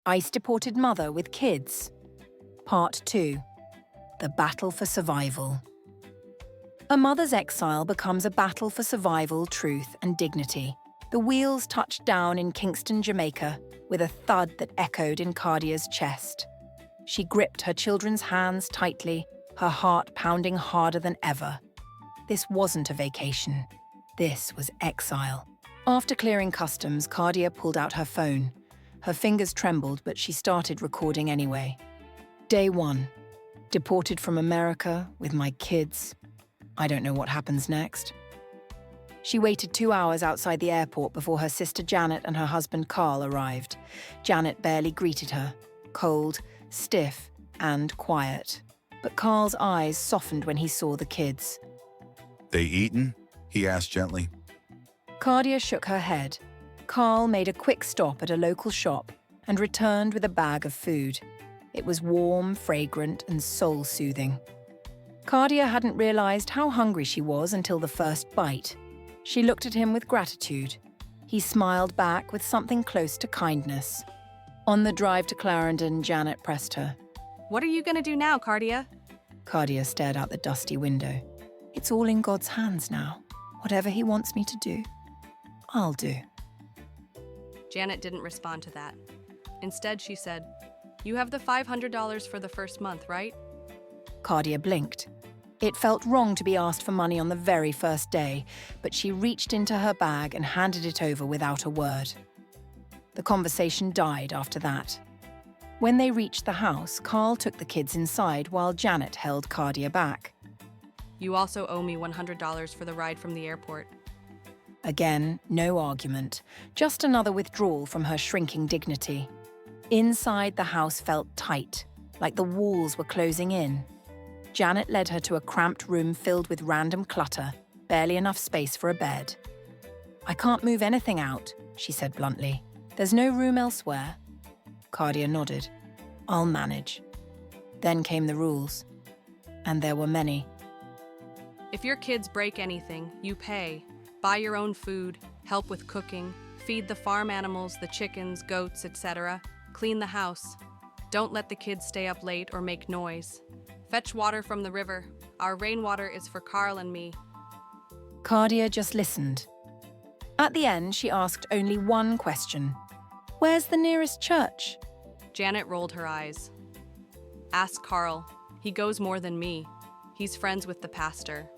ICE-deported mother with kids. Part 2. The battle for survival. A mother's exile becomes a battle for survival, truth, and dignity. The wheels touched down in Kingston, Jamaica, with a thud that echoed in Cardia's chest. She gripped her children's hands tightly, her heart pounding harder than ever. This wasn't a vacation. This was exile. After clearing customs, Cardia pulled out her phone. Her fingers trembled, but she started recording anyway. Day 1. Deported from America with my kids. I don't know what happens next. She waited 2 hours outside the airport before her sister Janet and her husband Carl arrived. Janet barely greeted her, cold, stiff, and quiet. But Carl's eyes softened when he saw the kids. They eaten? He asked gently. Cardia shook her head. Carl made a quick stop at a local shop and returned with a bag of food. It was warm, fragrant, and soul-soothing. Cardia hadn't realized how hungry she was until the first bite. She looked at him with gratitude. He smiled back with something close to kindness. On the drive to Clarendon, Janet pressed her. What are you going to do now, Cardia? Cardia stared out the dusty window. It's all in God's hands now. Whatever he wants me to do, I'll do. Janet didn't respond to that. Instead, she said, "You have the $500 for the first month, right?" Cardia blinked. It felt wrong to be asked for money on the very first day, but she reached into her bag and handed it over without a word. The conversation died after that. When they reached the house, Carl took the kids inside while Janet held Cardia back. You also owe me $100 for the ride from the airport. Again, no argument, just another withdrawal from her shrinking dignity. Inside, the house felt tight, like the walls were closing in. Janet led her to a cramped room filled with random clutter, barely enough space for a bed. "I can't move anything out," she said bluntly. "There's no room elsewhere." Cardia nodded. "I'll manage." Then came the rules. And there were many. If your kids break anything, you pay. Buy your own food, help with cooking, feed the farm animals, the chickens, goats, etc. Clean the house. Don't let the kids stay up late or make noise. Fetch water from the river. Our rainwater is for Carl and me. Cardia just listened. At the end, she asked only one question. "Where's the nearest church?" Janet rolled her eyes. Ask Carl. He goes more than me. He's friends with the pastor.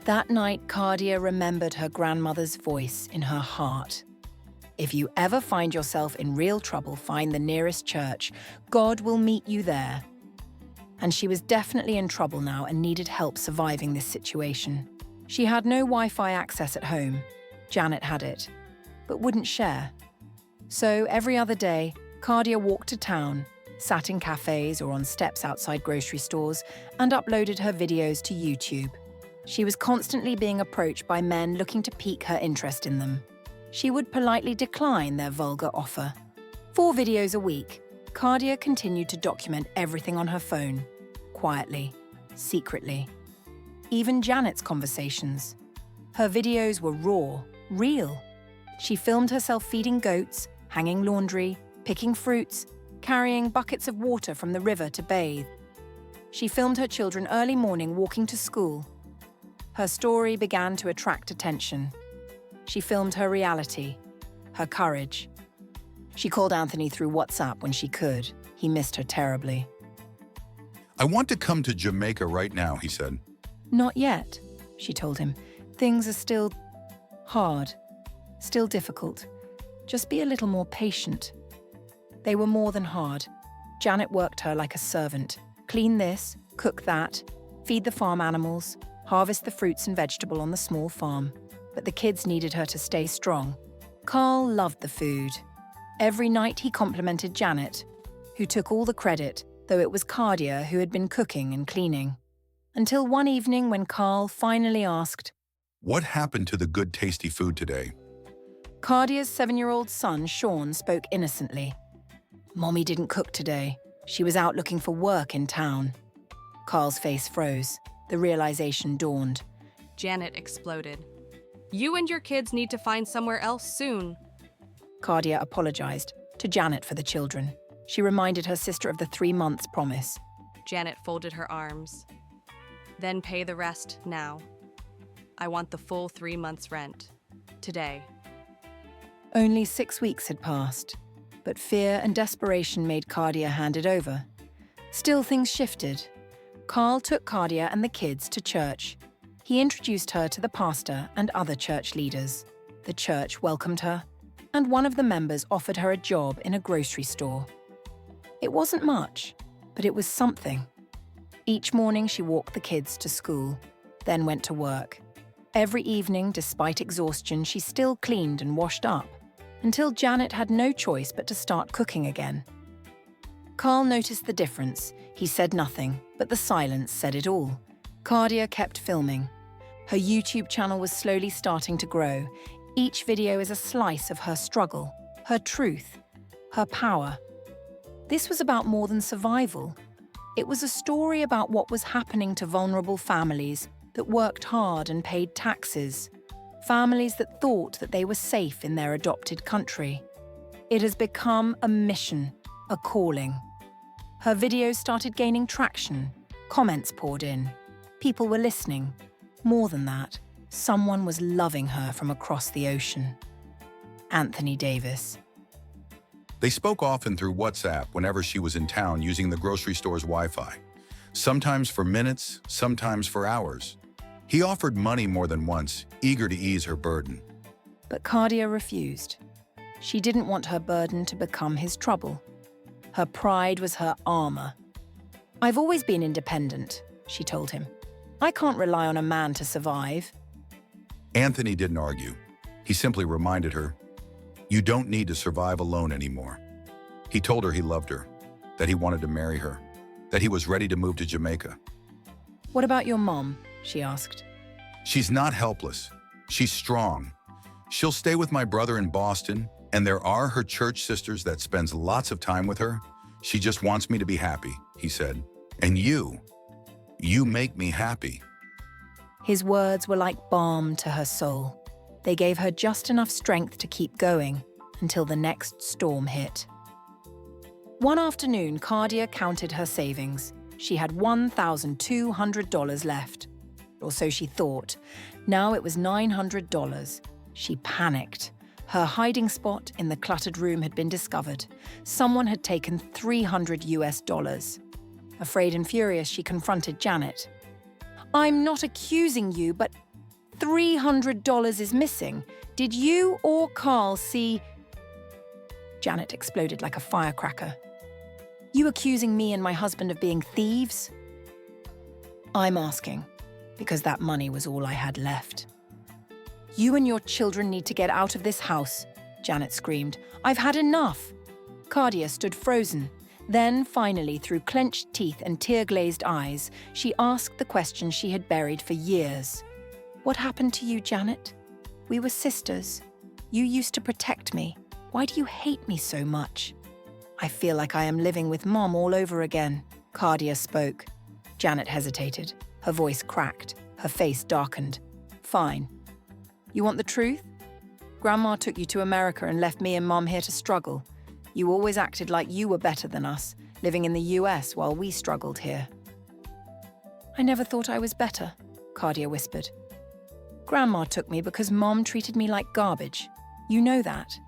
That night, Cardia remembered her grandmother's voice in her heart. If you ever find yourself in real trouble, find the nearest church. God will meet you there. And she was definitely in trouble now and needed help surviving this situation. She had no Wi-Fi access at home. Janet had it, but wouldn't share. So every other day, Cardia walked to town, sat in cafes or on steps outside grocery stores, and uploaded her videos to YouTube. She was constantly being approached by men looking to pique her interest in them. She would politely decline their vulgar offer. 4 videos a week, Cardia continued to document everything on her phone, quietly, secretly. Even Janet's conversations. Her videos were raw, real. She filmed herself feeding goats, hanging laundry, picking fruits, carrying buckets of water from the river to bathe. She filmed her children early morning walking to school. Her story began to attract attention. She filmed her reality, her courage. She called Anthony through WhatsApp when she could. He missed her terribly. "I want to come to Jamaica right now," he said. "Not yet," she told him. "Things are still hard, still difficult. Just be a little more patient." They were more than hard. Janet worked her like a servant. Clean this, cook that, feed the farm animals, harvest the fruits and vegetable on the small farm. But the kids needed her to stay strong. Carl loved the food. Every night he complimented Janet, who took all the credit, though it was Cardia who had been cooking and cleaning. Until one evening when Carl finally asked, "What happened to the good tasty food today?" Cardia's 7-year-old son, Sean, spoke innocently. "Mommy didn't cook today. She was out looking for work in town." Carl's face froze. The realization dawned. Janet exploded. "You and your kids need to find somewhere else soon." Cardia apologized. to Janet for the children. She reminded her sister of the 3 months promise. Janet folded her arms. Then pay the rest now. I want the full 3 months' rent. Today. Only 6 weeks had passed, but fear and desperation made Cardia hand it over. Still, things shifted. Carl took Cardia and the kids to church. He introduced her to the pastor and other church leaders. The church welcomed her, and one of the members offered her a job in a grocery store. It wasn't much, but it was something. Each morning she walked the kids to school, then went to work. Every evening, despite exhaustion, she still cleaned and washed up, until Janet had no choice but to start cooking again. Carl noticed the difference. He said nothing, but the silence said it all. Cardia kept filming. Her YouTube channel was slowly starting to grow. Each video is a slice of her struggle, her truth, her power. This was about more than survival. It was a story about what was happening to vulnerable families that worked hard and paid taxes. Families that thought that they were safe in their adopted country. It has become a mission, a calling. Her videos started gaining traction. Comments poured in. People were listening. More than that, someone was loving her from across the ocean. Anthony Davis. They spoke often through WhatsApp whenever she was in town using the grocery store's Wi-Fi. Sometimes for minutes, sometimes for hours. He offered money more than once, eager to ease her burden. But Cardia refused. She didn't want her burden to become his trouble. Her pride was her armor. "I've always been independent," she told him. "I can't rely on a man to survive." Anthony didn't argue. He simply reminded her, "You don't need to survive alone anymore." He told her he loved her, that he wanted to marry her, that he was ready to move to Jamaica. "What about your mom?" she asked. "She's not helpless. She's strong. She'll stay with my brother in Boston, and there are her church sisters that spends lots of time with her. She just wants me to be happy," he said. "And you make me happy." His words were like balm to her soul. They gave her just enough strength to keep going until the next storm hit. One afternoon, Cardia counted her savings. She had $1,200 left. Or so she thought. Now it was $900. She panicked. Her hiding spot in the cluttered room had been discovered. Someone had taken $300. Afraid and furious, she confronted Janet. "I'm not accusing you, but $300 is missing. Did you or Carl see—" Janet exploded like a firecracker. "You accusing me and my husband of being thieves?" "I'm asking, because that money was all I had left." "You and your children need to get out of this house," Janet screamed. "I've had enough." Cardia stood frozen. Then, finally, through clenched teeth and tear-glazed eyes, she asked the question she had buried for years. "What happened to you, Janet? We were sisters. You used to protect me. Why do you hate me so much?" "I feel like I am living with Mom all over again," Cardia spoke. Janet hesitated. Her voice cracked. Her face darkened. "Fine. You want the truth? Grandma took you to America and left me and Mom here to struggle. You always acted like you were better than us, living in the US while we struggled here." "I never thought I was better," Cardia whispered. "Grandma took me because Mom treated me like garbage. You know that."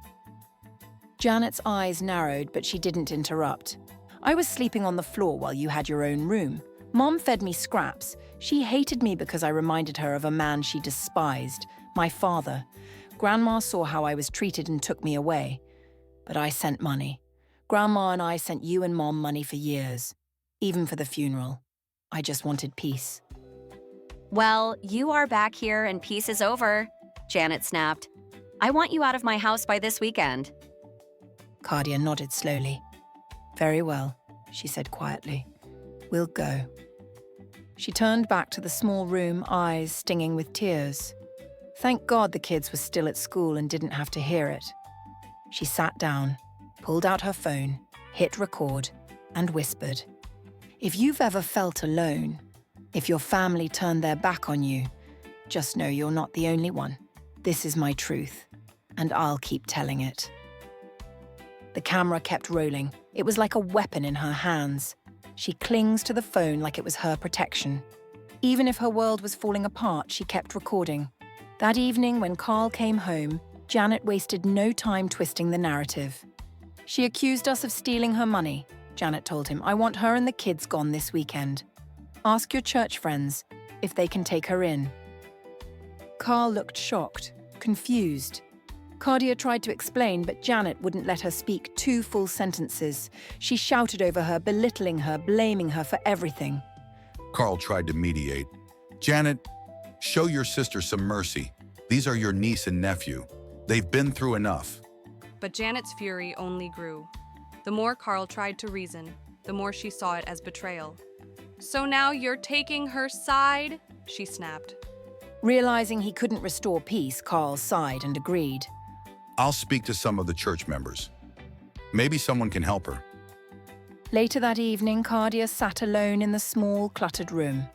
Janet's eyes narrowed, but she didn't interrupt. "I was sleeping on the floor while you had your own room. Mom fed me scraps. She hated me because I reminded her of a man she despised, my father. Grandma saw how I was treated and took me away. But I sent money. Grandma and I sent you and Mom money for years, even for the funeral. I just wanted peace." "Well, you are back here and peace is over," Janet snapped. "I want you out of my house by this weekend." Cardia nodded slowly. "Very well," she said quietly. "We'll go." She turned back to the small room, eyes stinging with tears. Thank God the kids were still at school and didn't have to hear it. She sat down, pulled out her phone, hit record, and whispered, "If you've ever felt alone, if your family turned their back on you, just know you're not the only one. This is my truth, and I'll keep telling it." The camera kept rolling. It was like a weapon in her hands. She clings to the phone like it was her protection. Even if her world was falling apart, she kept recording. That evening, when Carl came home, Janet wasted no time twisting the narrative. "She accused us of stealing her money," Janet told him. "I want her and the kids gone this weekend. Ask your church friends if they can take her in." Carl looked shocked, confused. Cardia tried to explain, but Janet wouldn't let her speak 2 full sentences. She shouted over her, belittling her, blaming her for everything. Carl tried to mediate. "Janet, show your sister some mercy. These are your niece and nephew. They've been through enough." But Janet's fury only grew. The more Carl tried to reason, the more she saw it as betrayal. "So now you're taking her side?" she snapped. Realizing he couldn't restore peace, Carl sighed and agreed. "I'll speak to some of the church members. Maybe someone can help her." Later that evening, Cardia sat alone in the small, cluttered room.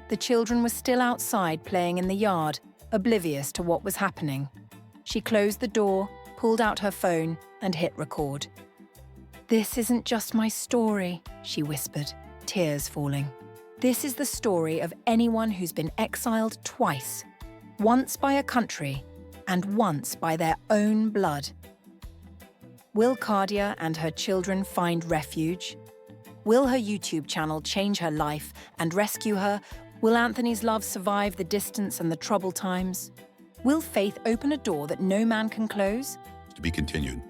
The children were still outside playing in the yard, oblivious to what was happening. She closed the door, pulled out her phone, and hit record. "This isn't just my story," she whispered, tears falling. "This is the story of anyone who's been exiled twice, once by a country and once by their own blood. Will Cardia and her children find refuge? Will her YouTube channel change her life and rescue her? Will Anthony's love survive the distance and the troubled times? Will faith open a door that no man can close?" To be continued.